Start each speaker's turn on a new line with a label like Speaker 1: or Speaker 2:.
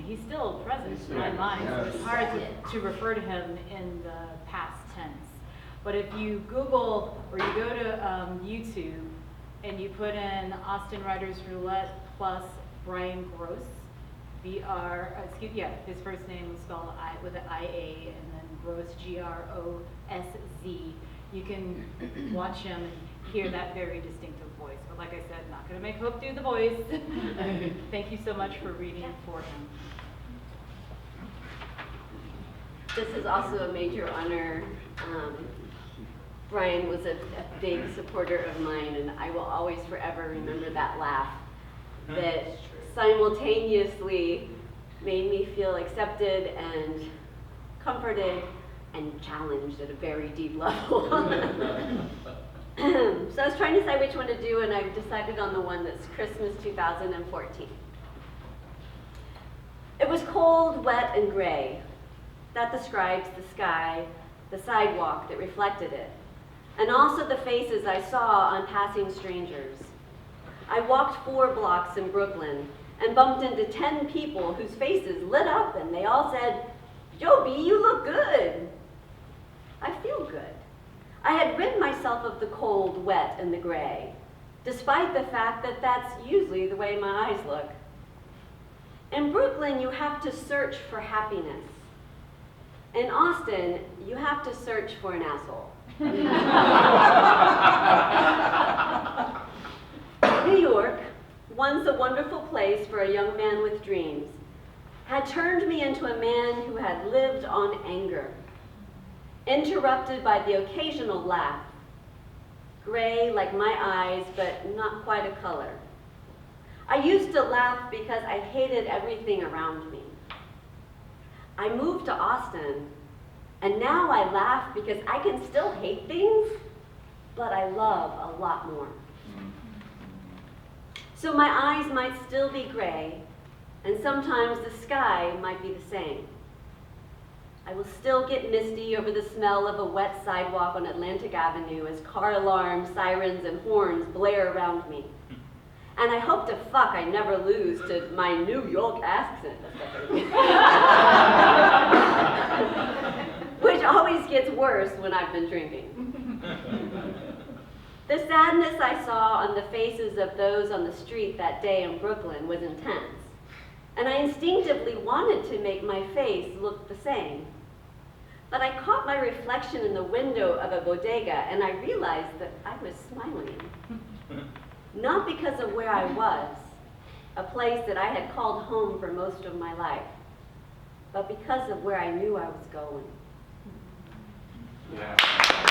Speaker 1: he's still present in my mind, so it's hard to refer to him in the past tense. But if you Google or you go to YouTube and you put in Austin Writers Roulette plus Brian Grosz, his first name was spelled with an I-A and then Grosz, G-R-O-S-Z. You can watch him and hear that very distinctive voice. But like I said, not going to make Hope do the voice. Thank you so much for reading for him.
Speaker 2: This is also a major honor. Brian was a big supporter of mine, and I will always forever remember that laugh that simultaneously made me feel accepted and comforted and challenged at a very deep level. So I was trying to decide which one to do, and I've decided on the one that's Christmas 2014. It was cold, wet, and gray. That describes the sky, the sidewalk that reflected it, and also the faces I saw on passing strangers. I walked 4 blocks in Brooklyn and bumped into 10 people whose faces lit up and they all said, "Joby, you look good." I feel good. I had rid myself of the cold, wet, and the gray, despite the fact that that's usually the way my eyes look. In Brooklyn, you have to search for happiness. In Austin, you have to search for an asshole. New York, once a wonderful place for a young man with dreams, had turned me into a man who had lived on anger, interrupted by the occasional laugh, gray like my eyes, but not quite a color. I used to laugh because I hated everything around me. I moved to Austin, and now I laugh because I can still hate things, but I love a lot more. So my eyes might still be gray, and sometimes the sky might be the same. I will still get misty over the smell of a wet sidewalk on Atlantic Avenue as car alarms, sirens, and horns blare around me. And I hope to fuck I never lose to my New York accent, which always gets worse when I've been drinking. The sadness I saw on the faces of those on the street that day in Brooklyn was intense, and I instinctively wanted to make my face look the same. But I caught my reflection in the window of a bodega, and I realized that I was smiling. Not because of where I was, a place that I had called home for most of my life, but because of where I knew I was going.
Speaker 3: Yeah.